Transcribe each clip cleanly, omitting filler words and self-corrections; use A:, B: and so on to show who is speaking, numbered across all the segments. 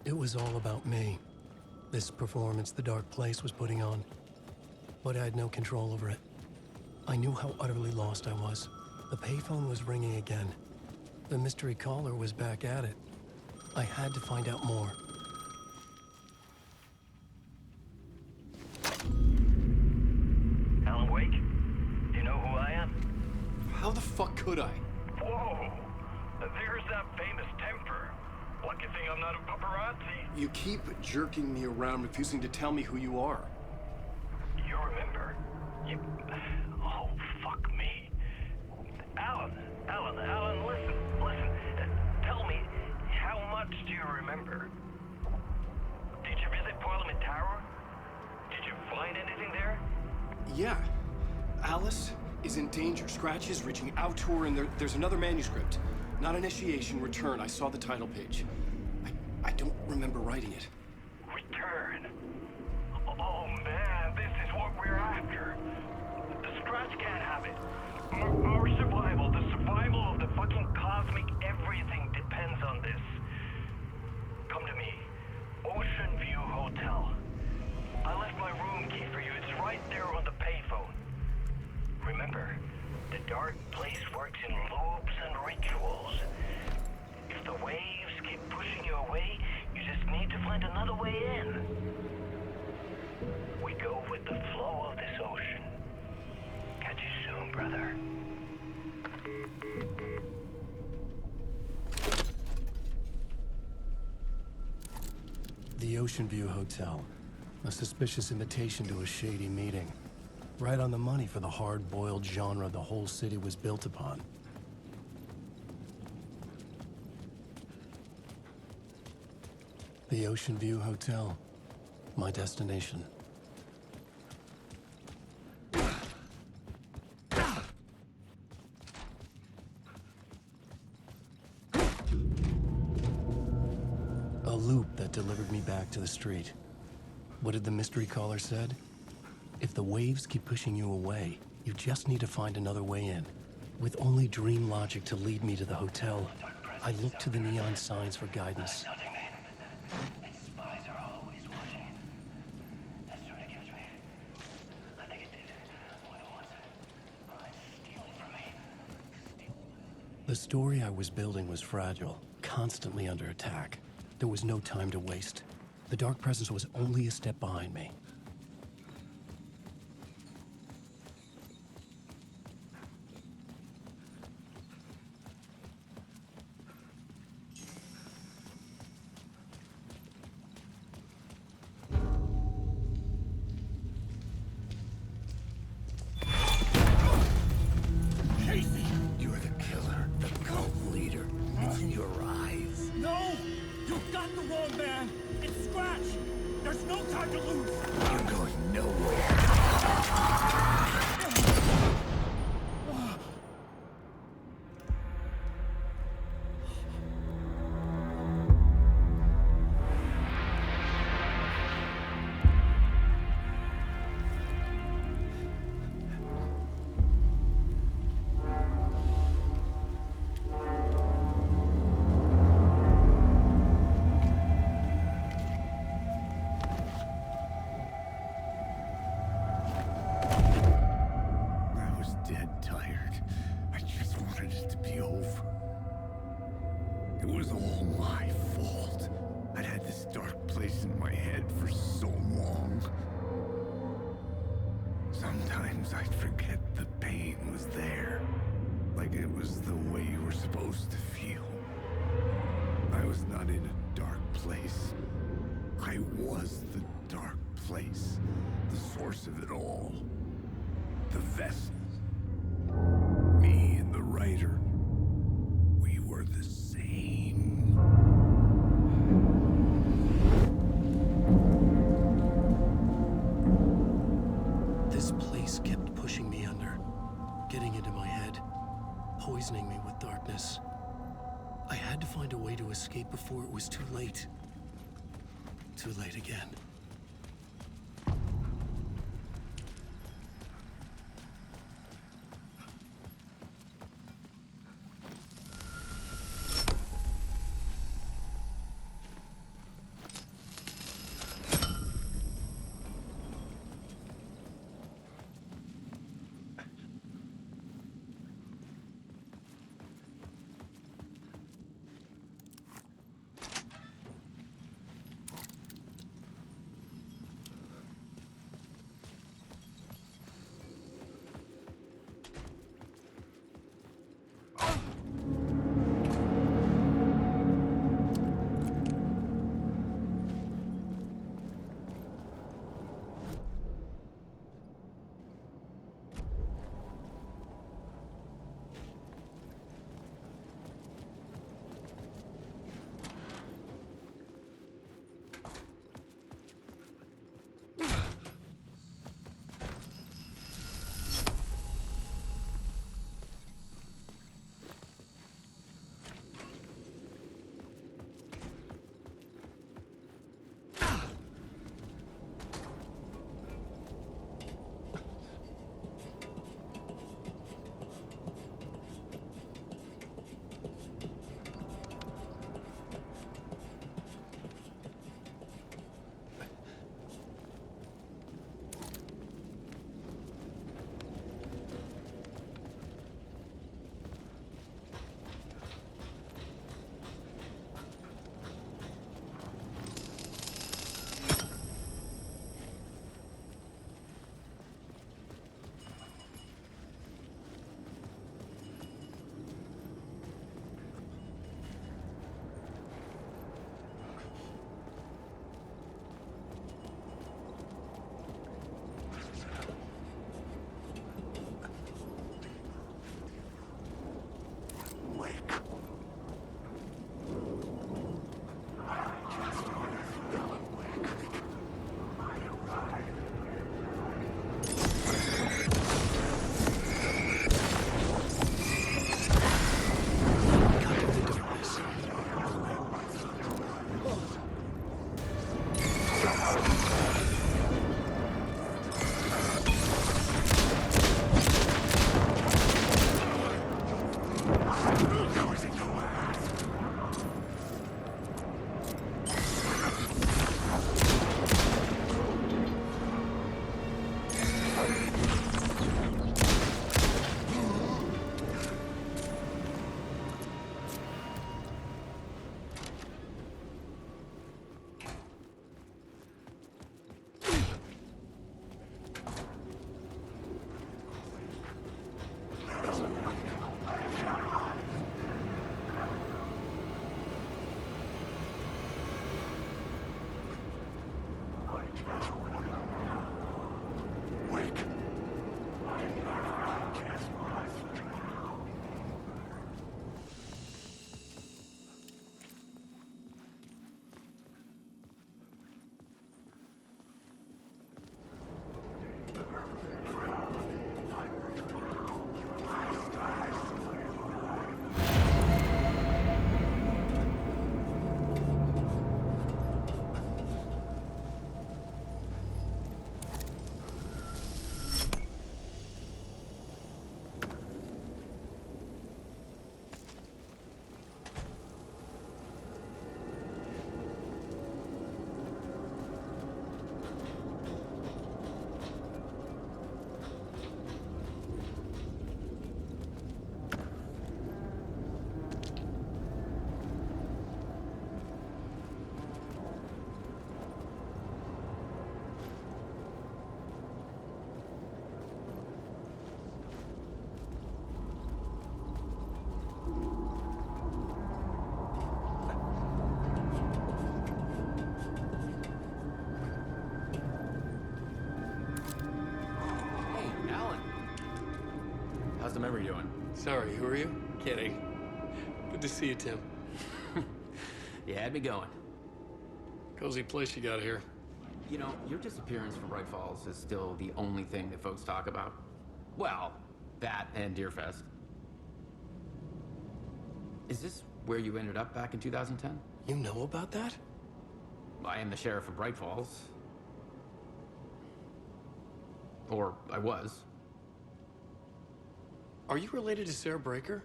A: It was all about me. This performance the Dark Place was putting on. But I had no control over it. I knew how utterly lost I was. The payphone was ringing again. The mystery caller was back at it. I had to find out more.
B: Alan Wake? Do you know who I am?
C: How the fuck could I?
B: Whoa! There's that famous temper. Lucky thing I'm not a paparazzi.
C: You keep jerking me around, refusing to tell me who you are.
B: You remember? You... Oh, fuck me. Alan, listen. Tell me, how much do you remember? Did you visit Parliament Tower? Did you find anything there?
C: Yeah. Alice is in danger. Scratch is reaching out to her, and there's another manuscript. Not initiation, return. I saw the title page. I don't remember writing it.
B: Return? Oh man, this is what we're after. The Scratch can't have it. Our survival, the survival of the fucking cosmic everything depends on this. Come to me. Ocean View Hotel. I left my room key for you. It's right there on the payphone. Remember, the Dark Place works in loops and rituals. If the waves keep pushing you away, you just need to find another way in. We go with the flow of this ocean. Catch you soon, brother.
A: The Ocean View Hotel. A suspicious invitation to a shady meeting. Right on the money for the hard-boiled genre the whole city was built upon. The Ocean View Hotel. My destination. A loop that delivered me back to the street. What did the mystery caller said? If the waves keep pushing you away, you just need to find another way in. With only dream logic to lead me to the hotel, I looked to the neon signs for guidance. The story I was building was fragile, constantly under attack. There was no time to waste. The Dark Presence was only a step behind me.
D: You're the killer, the cult leader. It's in your eyes.
E: No! You've got the wrong man! It's Scratch! There's no time to lose!
D: You're going nowhere. I was dead tired. I just wanted it to be over. It was all my fault. I'd had this dark place in my head for so long. Sometimes I'd forget the pain was there. Like it was the way you were supposed to feel. I was not in a dark place. I was the dark place. The source of it all. The vessel. Me and the writer. We were the same.
A: This place kept pushing me under, getting into my head, poisoning me with darkness. I had to find a way to escape before it was too late. Too late again.
C: Sorry, who are you? Kidding. Good to see you, Tim.
F: You had me going.
C: Cozy place you got here.
F: You know, your disappearance from Bright Falls is still the only thing that folks talk about. Well, that and Deerfest. Is this where you ended up back in 2010?
C: You know about that?
F: I am the sheriff of Bright Falls. Or I was.
C: Are you related to Sarah Breaker?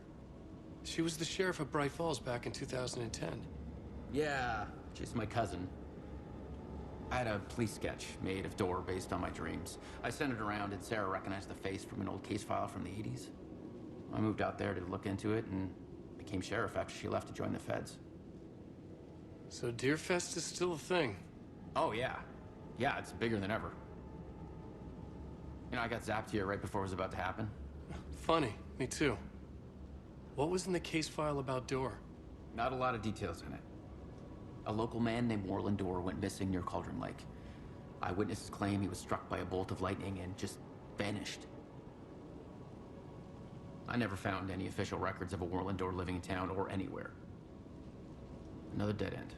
C: She was the sheriff of Bright Falls back in 2010.
F: Yeah, she's my cousin. I had a police sketch made of Door based on my dreams. I sent it around and Sarah recognized the face from an old case file from the 80s. I moved out there to look into it and became sheriff after she left to join the feds.
C: So Deerfest is still a thing.
F: Oh, yeah. Yeah, it's bigger than ever. You know, I got zapped here right before it was about to happen.
C: Funny, me too. What was in the case file about Door?
F: Not a lot of details in it. A local man named Warland Door went missing near Cauldron Lake. Eyewitnesses claim he was struck by a bolt of lightning and just vanished. I never found any official records of a Warland Door living in town or anywhere. Another dead end.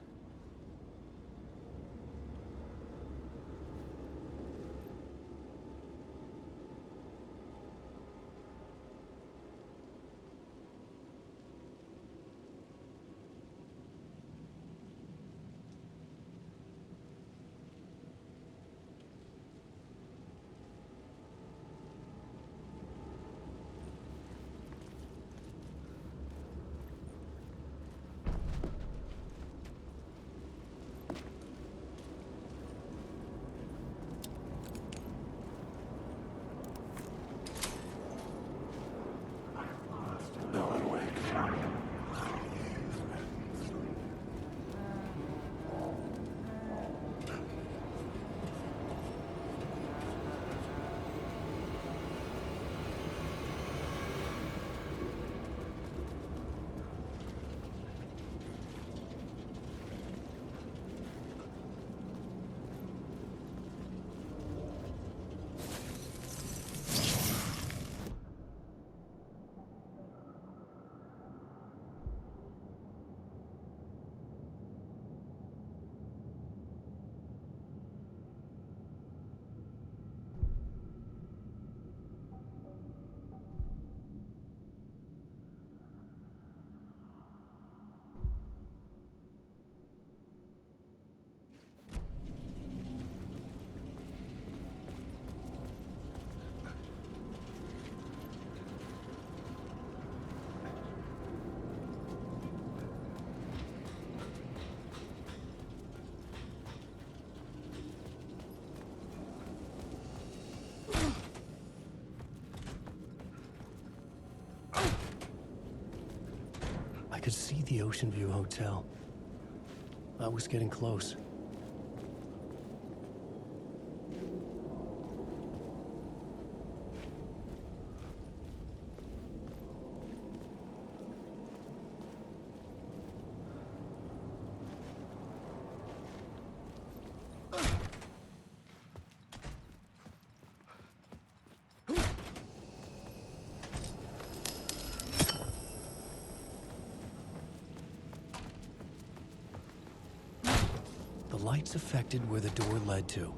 A: I could see the Ocean View Hotel. I was getting close. The lights affected where the door led to.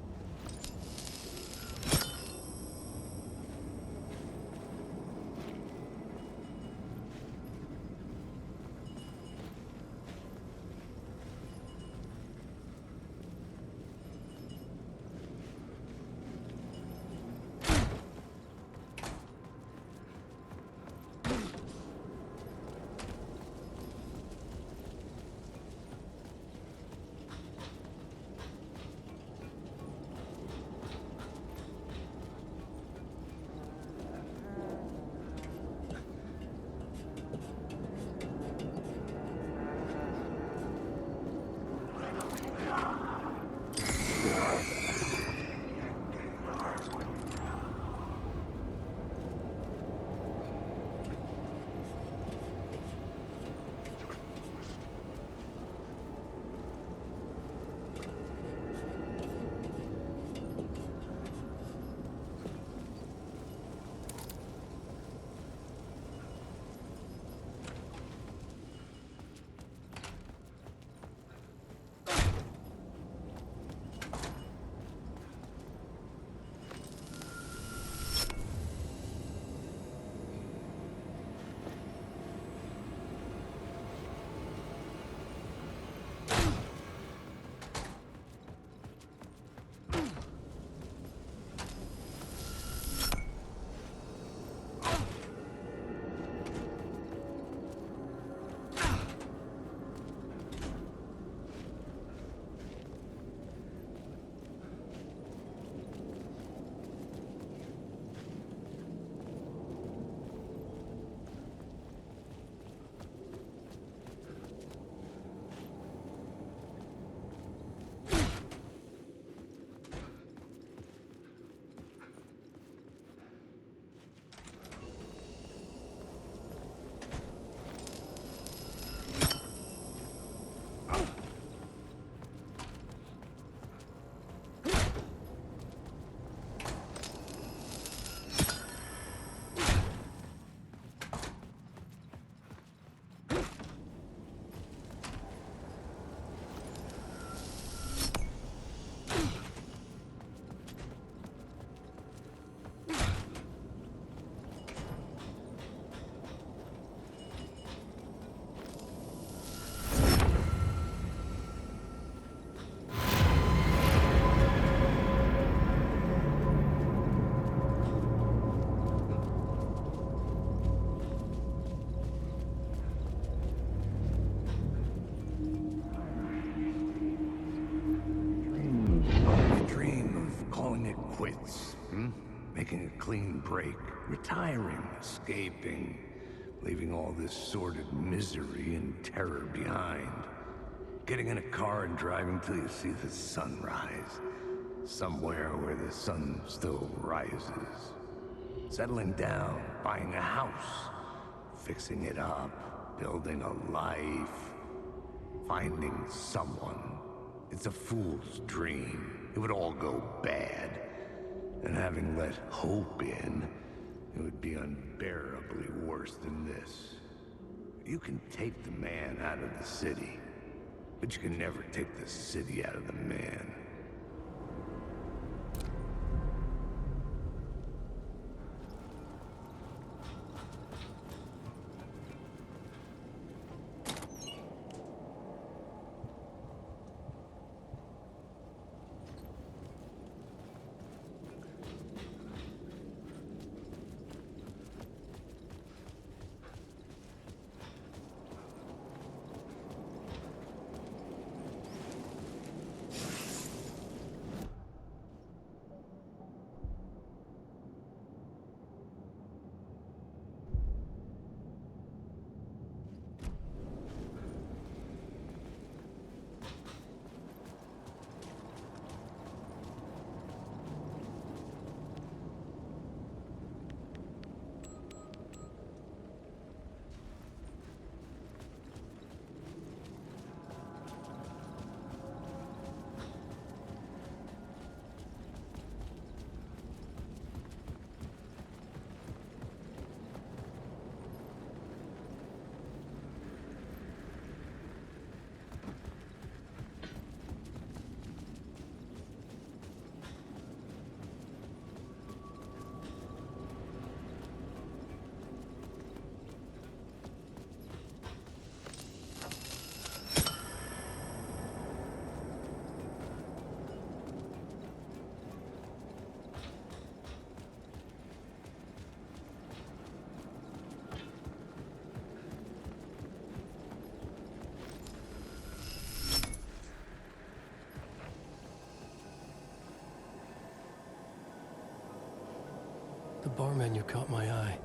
D: quits, hmm? Making a clean break, retiring, escaping, leaving all this sordid misery and terror behind. Getting in a car and driving till you see the sun rise. Somewhere where the sun still rises. Settling down, buying a house, fixing it up, building a life, finding someone. It's a fool's dream. It would all go bad. And having let hope in, it would be unbearably worse than this. You can take the man out of the city, but you can never take the city out of the man.
A: The bar menu caught my eye.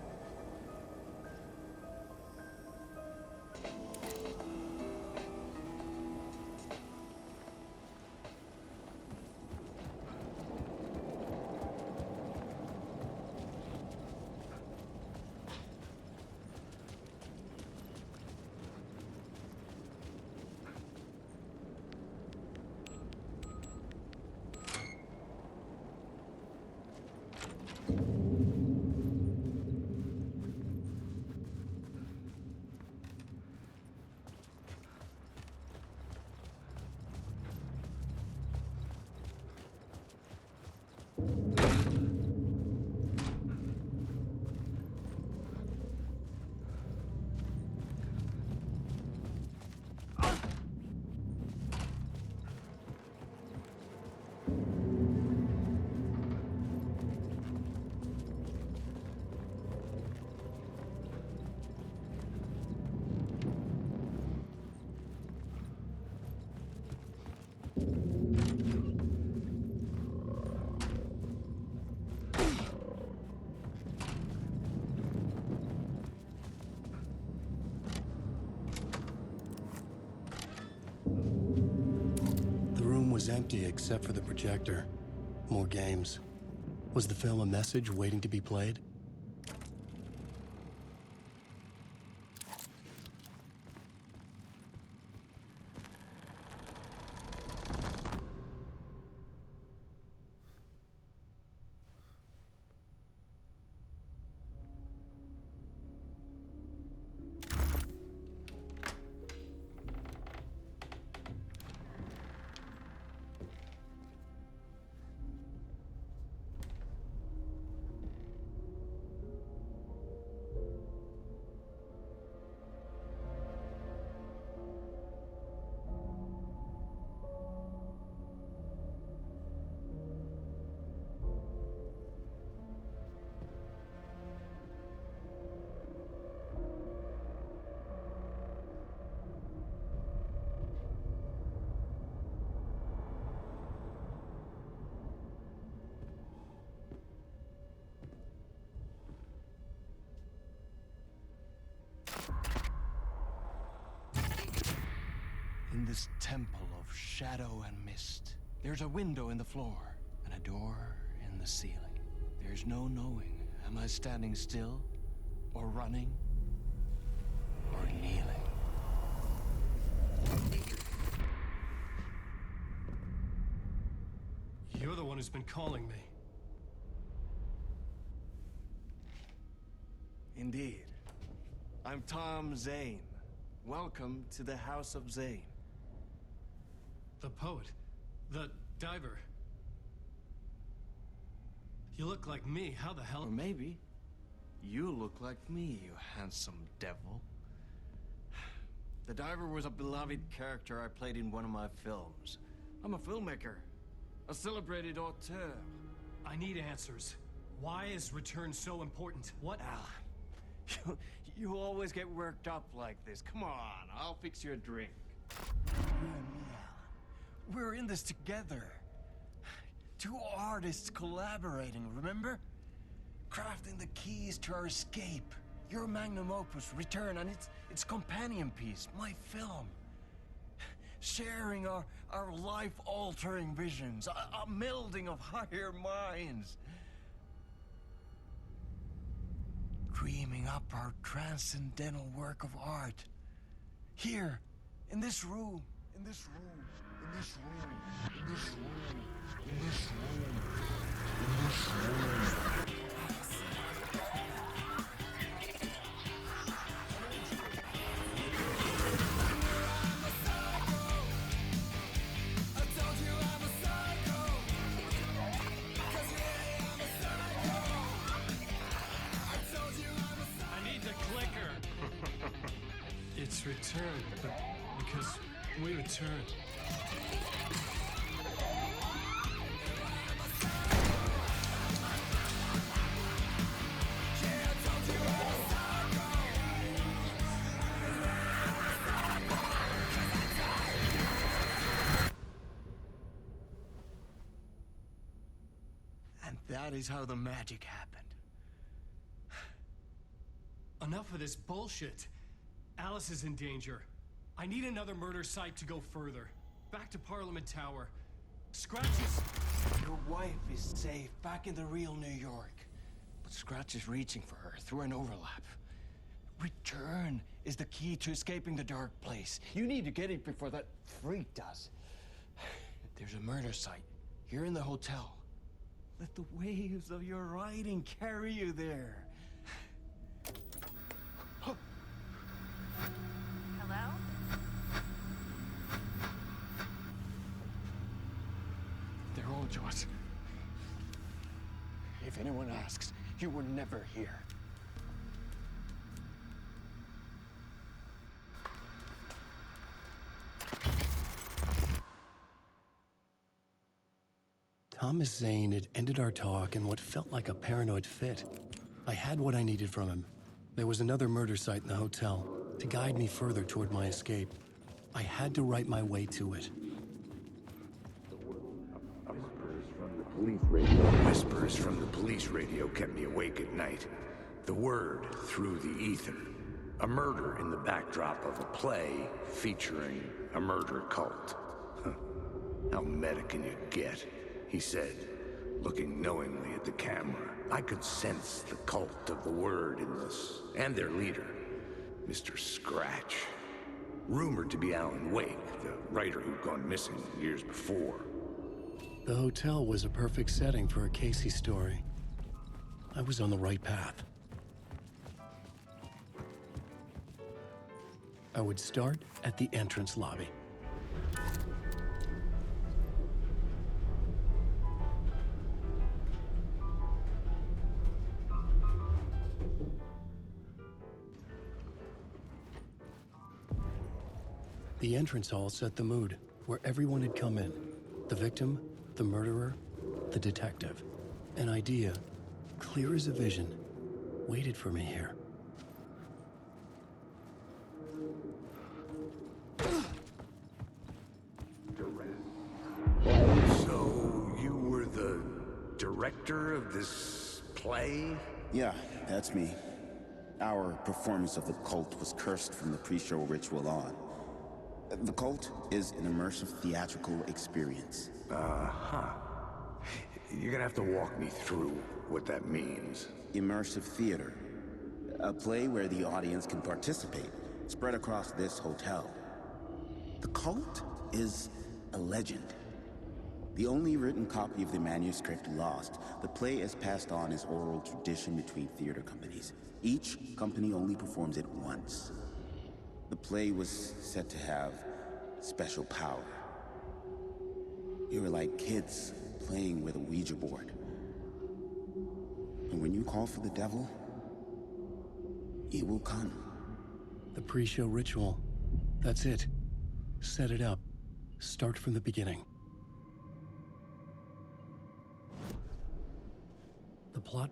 A: The room was empty except for the projector. More games. Was the film a message waiting to be played?
G: this temple of shadow and mist. There's a window in the floor and a door in the ceiling. There's no knowing, am I standing still, or running, or kneeling?
C: You're the one who's been calling me.
G: Indeed. I'm Tom Zane. Welcome to the House of Zane.
C: The poet. The diver. You look like me. How the hell?
G: Or maybe you look like me, you handsome devil. The diver was a beloved character I played in one of my films. I'm a filmmaker, a celebrated auteur.
C: I need answers. Why is Return so important? What?
G: Alan, you always get worked up like this. Come on, I'll fix you a drink. You and me, Alan. We're in this together. Two artists collaborating, remember? Crafting the keys to our escape. Your magnum opus, Return, and its companion piece, my film. Sharing our life-altering visions, a melding of higher minds. Dreaming up our transcendental work of art. Here, in this room, in this room, in this room, in this room, in this room, in this room.
C: It's Return, but because we return.
G: And that is how the magic happened.
C: Enough of this bullshit. Alice is in danger. I need another murder site to go further. Back to Parliament Tower. Scratch is...
G: Your wife is safe, back in the real New York. But Scratch is reaching for her through an overlap. Return is the key to escaping the dark place. You need to get it before that freak does. There's a murder site here in the hotel. Let the waves of your writing carry you there.
H: Hello?
G: They're all yours. If anyone asks, you were never here.
A: Thomas Zane had ended our talk in what felt like a paranoid fit. I had what I needed from him. There was another murder site in the hotel to guide me further toward my escape. I had to write my way to it.
D: Whispers from the police radio kept me awake at night. The word through the ether. A murder in the backdrop of a play featuring a murder cult. Huh. How meta can you get? He said, looking knowingly at the camera. I could sense the cult of the word in this, and their leader, Mr. Scratch. Rumored to be Alan Wake, the writer who'd gone missing years before.
A: The hotel was a perfect setting for a Casey story. I was on the right path. I would start at the entrance lobby. The entrance hall set the mood, where everyone had come in. The victim, the murderer, the detective. An idea, clear as a vision, waited for me here.
D: So, you were the director of this play?
I: Yeah, that's me. Our performance of the cult was cursed from the pre-show ritual on.
H: The Cult is an immersive theatrical experience.
D: You're gonna have to walk me through what that means.
H: Immersive theater. A play where the audience can participate, spread across this hotel. The Cult is a legend. The only written copy of the manuscript lost, the play is passed on as oral tradition between theater companies. Each company only performs it once. The play was said to have special power. You were like kids playing with a Ouija board. And when you call for the devil, he will come.
A: The pre-show ritual. That's it. Set it up. Start from the beginning. The plot?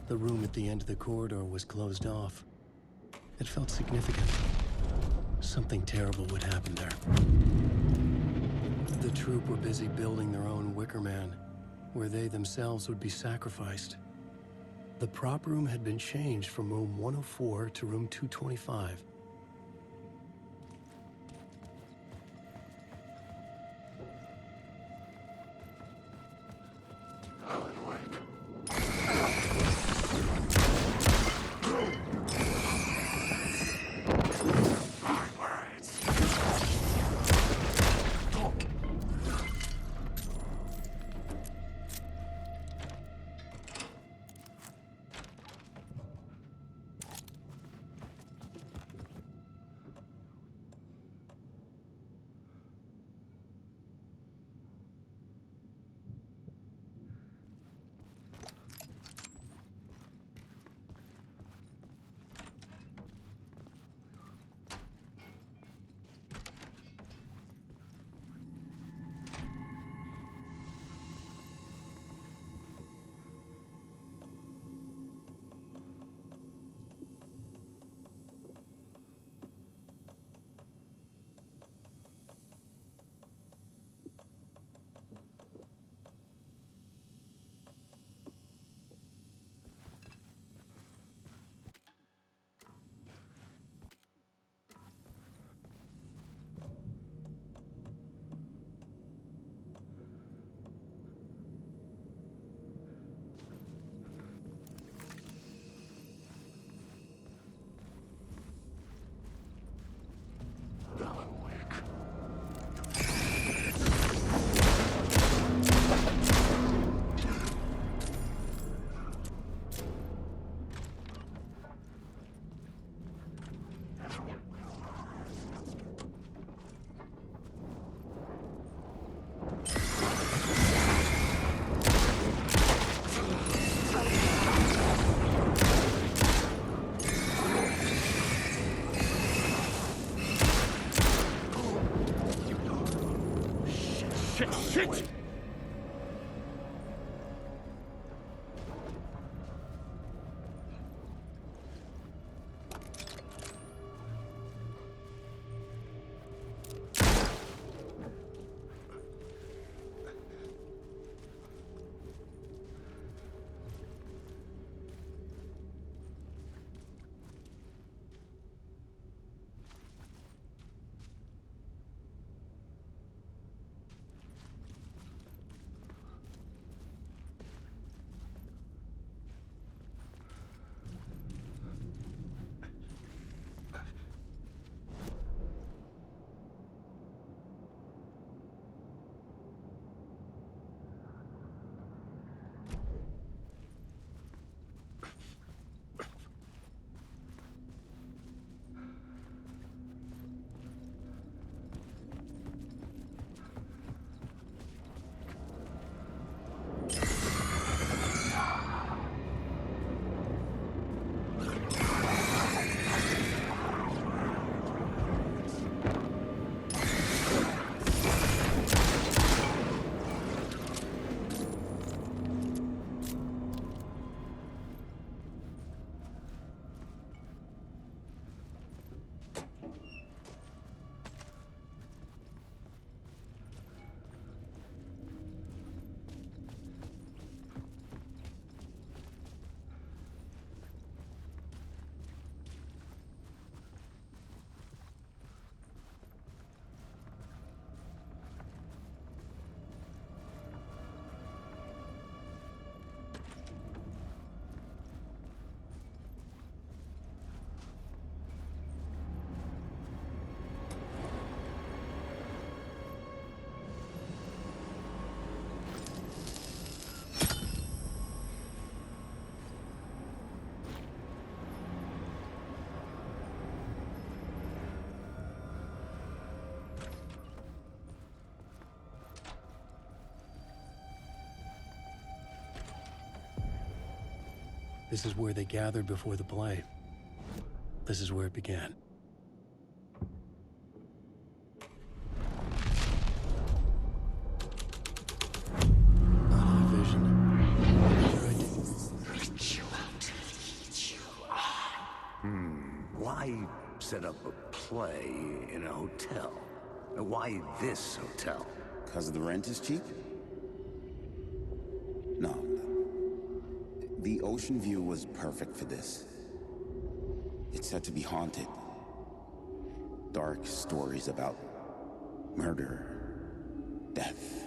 A: The room at the end of the corridor was closed off. It felt significant. Something terrible would happen there. The troupe were busy building their own Wicker Man, where they themselves would be sacrificed. The prop room had been changed from room 104 to room 225.
E: Shit!
A: This is where they gathered before the play. This is where it began. Eye vision.
D: Why set up a play in a hotel? Why this hotel?
H: Because the rent is cheap? No. The ocean view was perfect for this. It's said to be haunted. Dark stories about murder, death,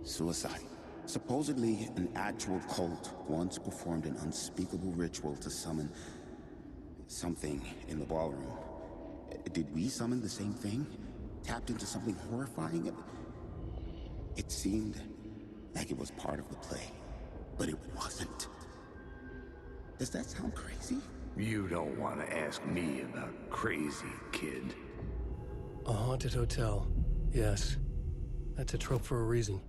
H: suicide. Supposedly, an actual cult once performed an unspeakable ritual to summon something in the ballroom. Did we summon the same thing? Tapped into something horrifying? It seemed like it was part of the play, but it wasn't. Does that sound crazy?
D: You don't want to ask me about crazy, kid.
A: A haunted hotel. Yes. That's a trope for a reason.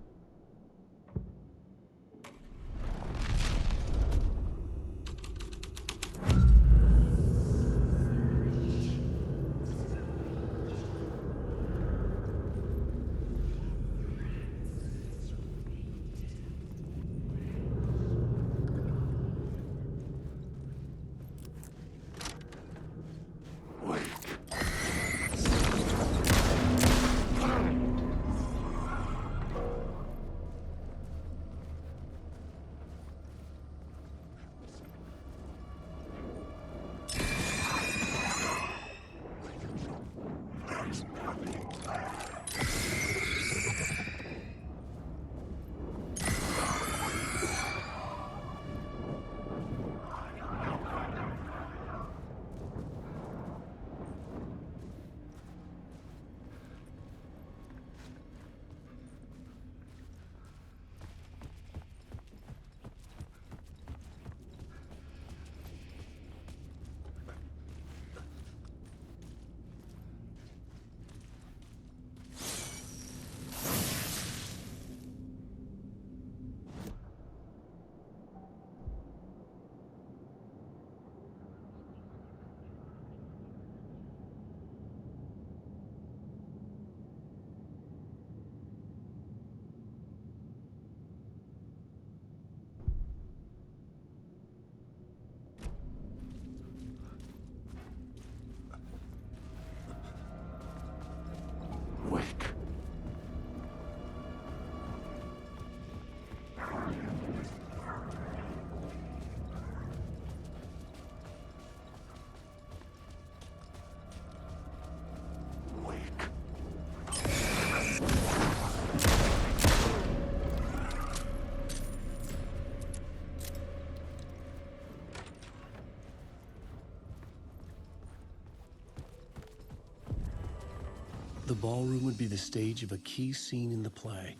A: The ballroom would be the stage of a key scene in the play.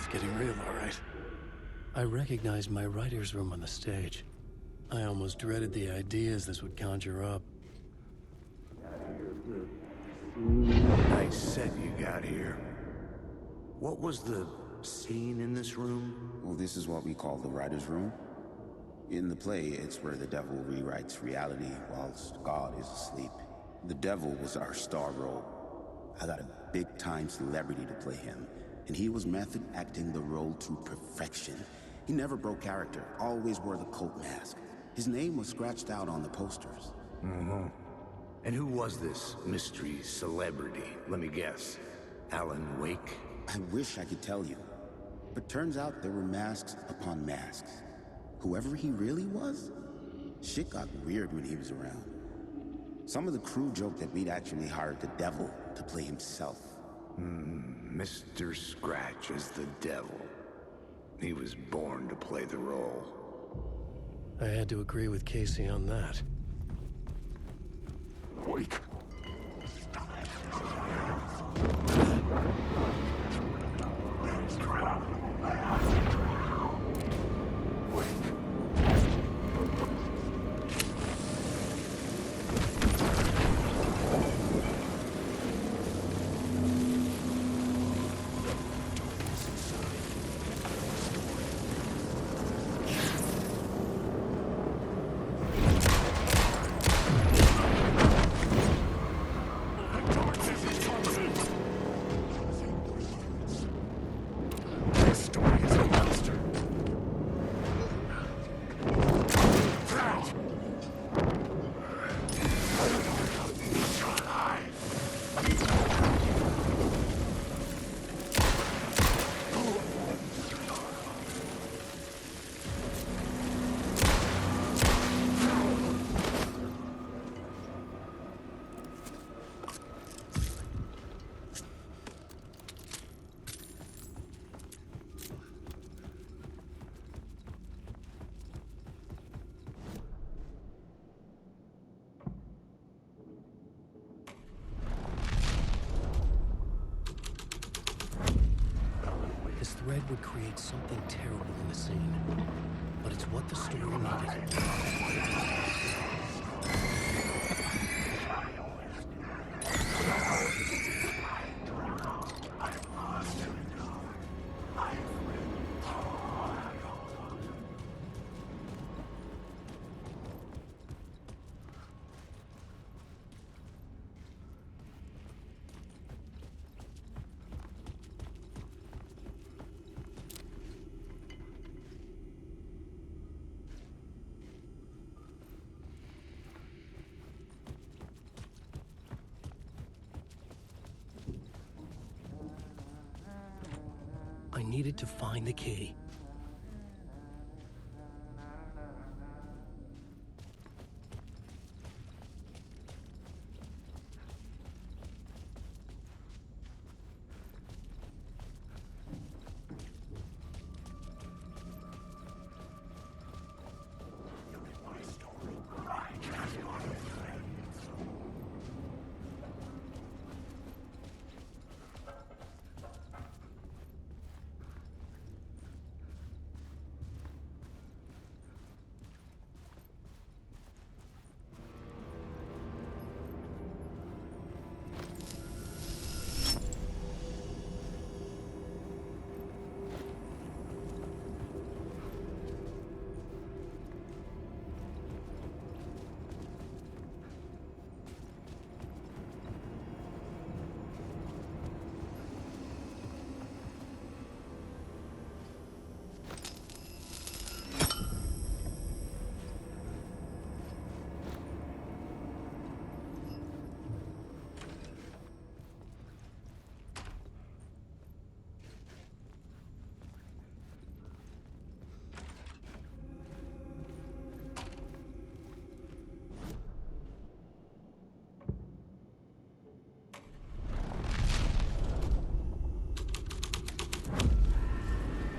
A: Getting real, all right. I recognized my writer's room on the stage. I almost dreaded the ideas this would conjure up.
D: I said you got here. What was the scene in this room?
H: Well, this is what we call the writer's room. In the play, it's where the devil rewrites reality whilst God is asleep. The devil was our star role. I got a big-time celebrity to play him, and he was method acting the role to perfection. He never broke character, always wore the cult mask. His name was scratched out on the posters.
D: And who was this mystery celebrity? Let me guess. Alan Wake?
H: I wish I could tell you. But turns out there were masks upon masks. Whoever he really was, shit got weird when he was around. Some of the crew joked that we'd actually hired the devil to play himself.
D: Mr. Scratch is the devil. He was born to play the role.
A: I had to agree with Casey on that.
D: Wake.
A: This thread would create something terrible in the scene. But it's what the story needed. I needed to find the key.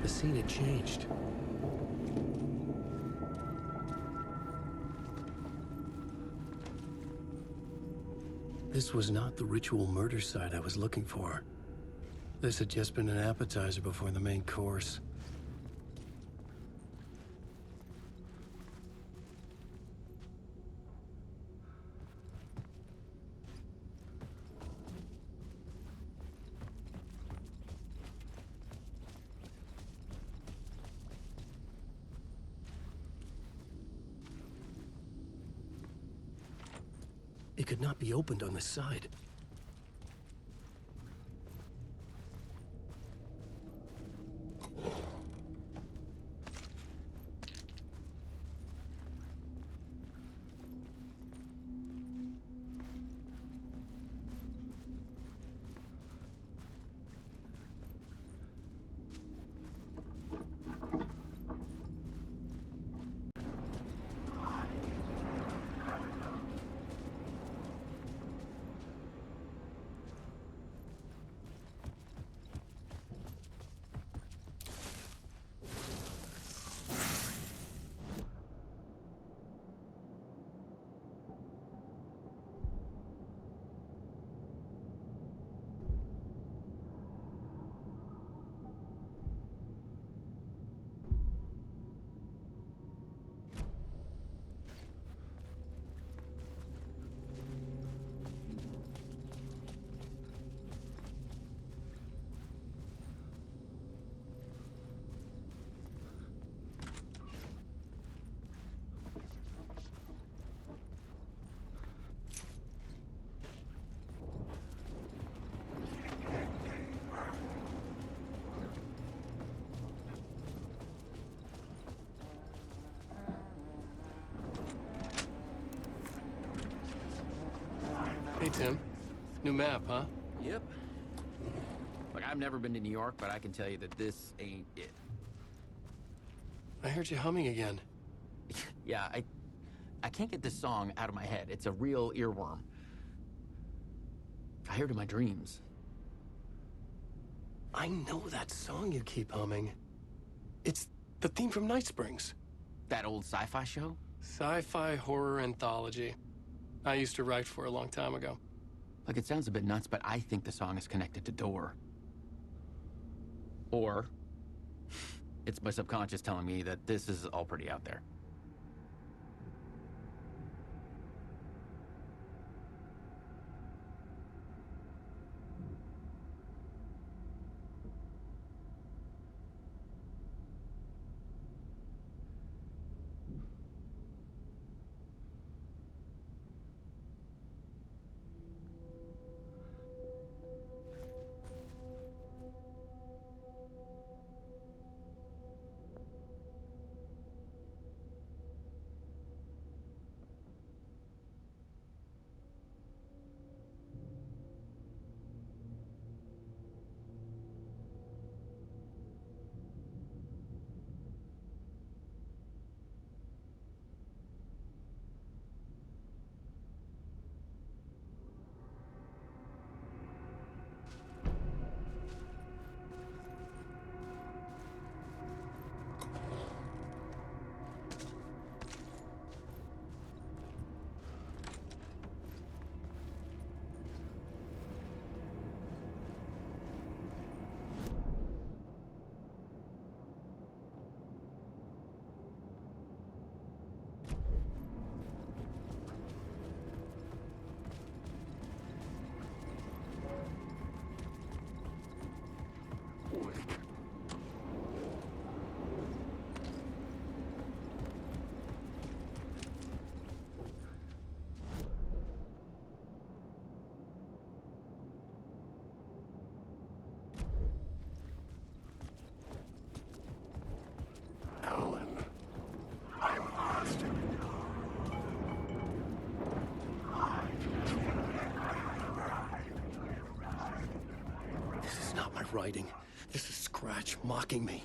A: The scene had changed. This was not the ritual murder site I was looking for. This had just been an appetizer before the main course. It could not be opened on this side.
C: Hey, Tim. New map, huh?
F: Yep. Look, I've never been to New York, but I can tell you that this ain't it.
C: I heard you humming again.
F: Yeah, I can't get this song out of my head. It's a real earworm. I hear it in my dreams.
C: I know that song you keep humming. It's the theme from Night Springs.
F: That old sci-fi show?
C: Sci-fi horror anthology. I used to write for a long time ago.
F: Look, it sounds a bit nuts, but I think the song is connected to Door. Or it's my subconscious telling me that this is all pretty out there.
C: This is not my writing. This is Scratch mocking me.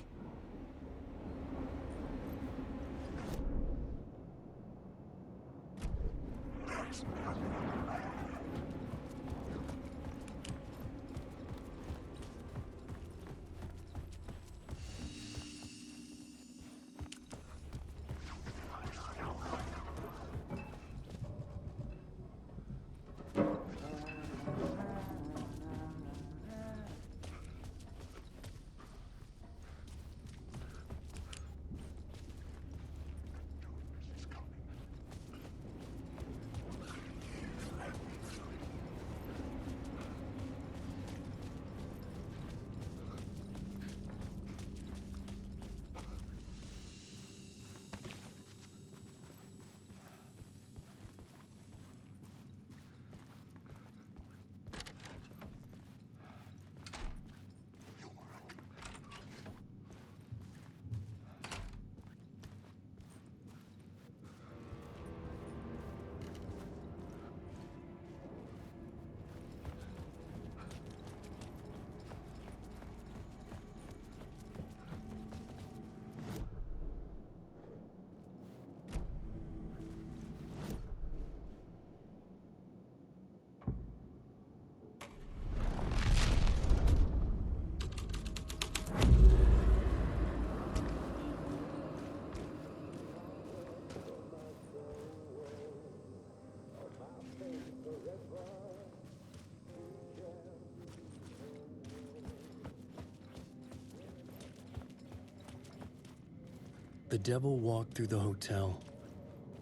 C: The devil walked through the hotel,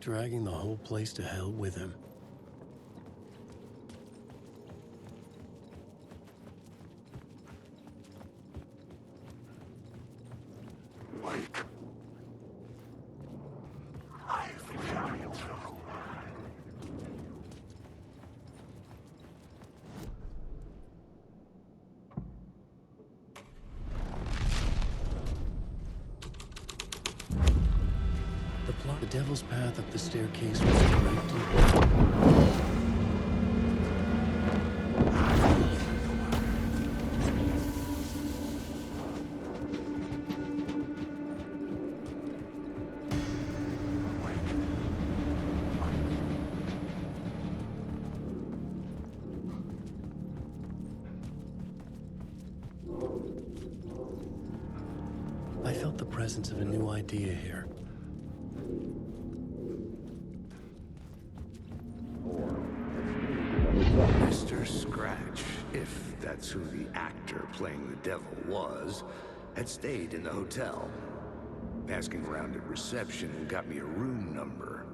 C: dragging the whole place to hell with him. The devil's path up the staircase was directed.
A: felt the presence of a new idea here.
D: Mr. Scratch, if that's who the actor playing the devil was, had stayed in the hotel. Asking around at reception got me a room number.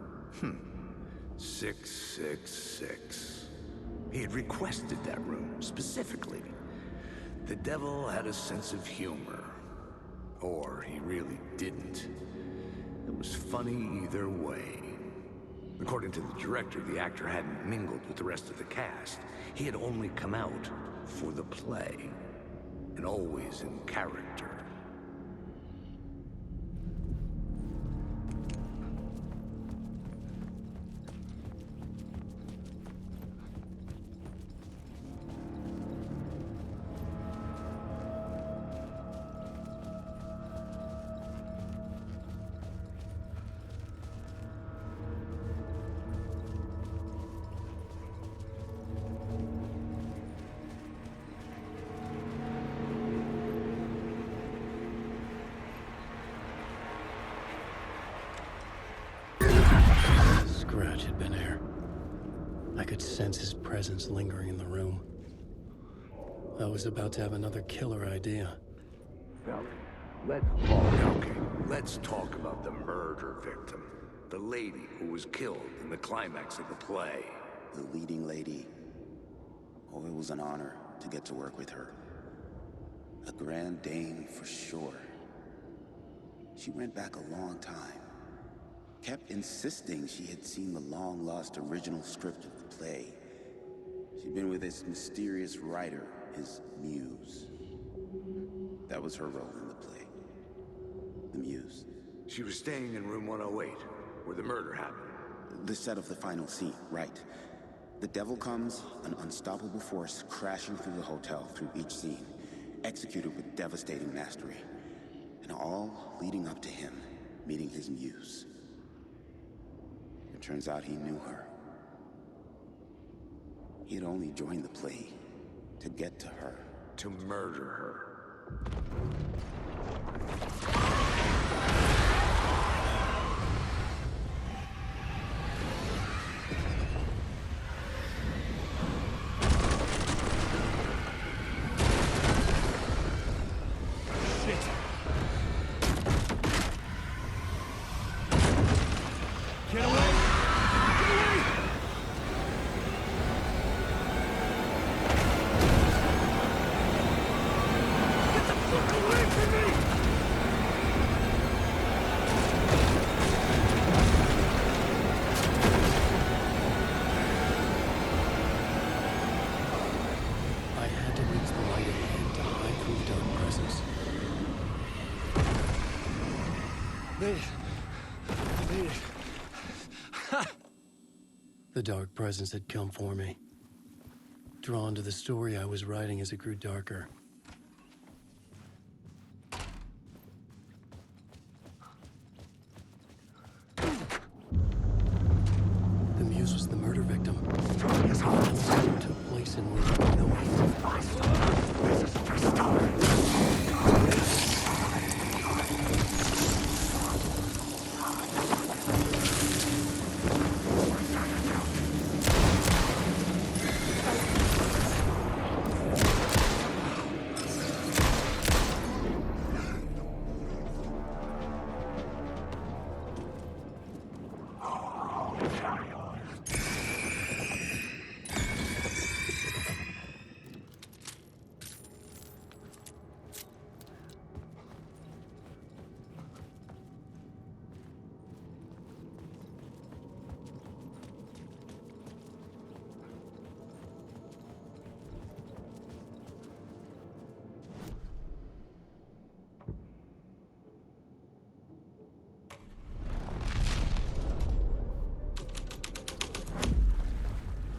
D: 666. He had requested that room, specifically. The devil had a sense of humor. Or he really didn't. It was funny either way. According to the director, the actor hadn't mingled with the rest of the cast. He had only come out for the play. And always in character.
A: Scratch had been here. I could sense his presence lingering in the room. I was about to have another killer idea.
D: Let's talk about the murder victim. The lady who was killed in the climax of the play.
H: The leading lady. Oh, it was an honor to get to work with her. A grand dame for sure. She went back a long time. Kept insisting she had seen the long-lost original script of the play. She'd been with this mysterious writer, his muse. That was her role in the play. The muse.
D: She was staying in room 108, where the murder happened.
H: The set of the final scene, right. The devil comes, an unstoppable force crashing through the hotel through each scene, executed with devastating mastery. And all leading up to him meeting his muse. It turns out he knew her. He had only joined the play to get to her.
D: To murder her.
E: Get away! Get away! Get the fuck away from me!
A: I had to reach the light ahead to hide from the dark presence.
E: Made it.
A: The dark presence had come for me. Drawn to the story I was writing as it grew darker. The muse was the murder victim. His whole scene took place in room 108.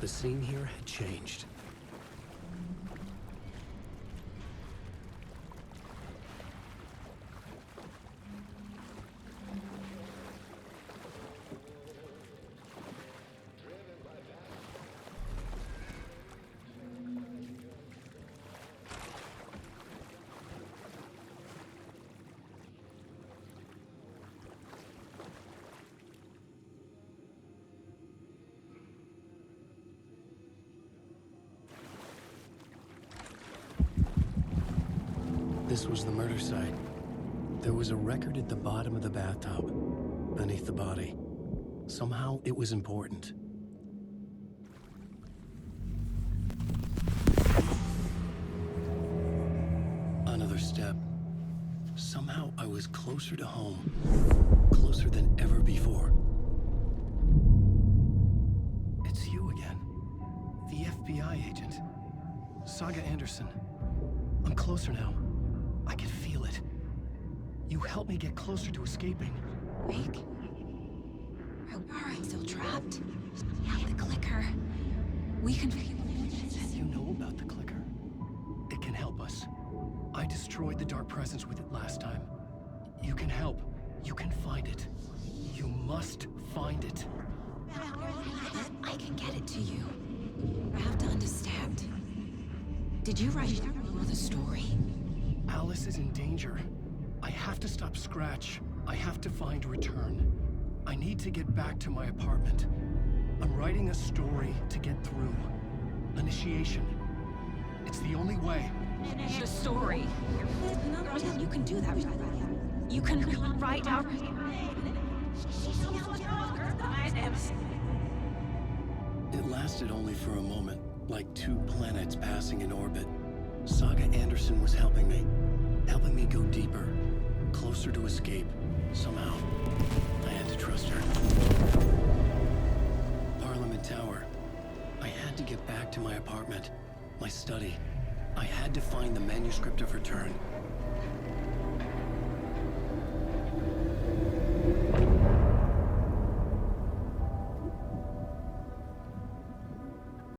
A: The scene here had changed. This was the murder site. There was a record at the bottom of the bathtub, beneath the body. Somehow, it was important. Another step. Somehow, I was closer to home. Closer than ever before. It's you again. The FBI agent. Saga Anderson. I'm closer now. I can feel it. You helped me get closer to escaping.
I: Rick? Are we still trapped? The clicker. We can...
A: You know about the clicker. It can help us. I destroyed the dark presence with it last time. You can help. You can find it. You must find it.
I: I can get it to you. I have to understand. Did you write the story?
A: Alice is in danger. I have to stop Scratch. I have to find Return. I need to get back to my apartment. I'm writing a story to get through. Initiation. It's the only way.
I: The story. You can do that. You can write out...
A: It lasted only for a moment, like two planets passing in orbit. Saga Anderson was helping me go deeper, closer to escape. Somehow, I had to trust her. Parliament Tower. I had to get back to my apartment, my study. I had to find the manuscript of Return.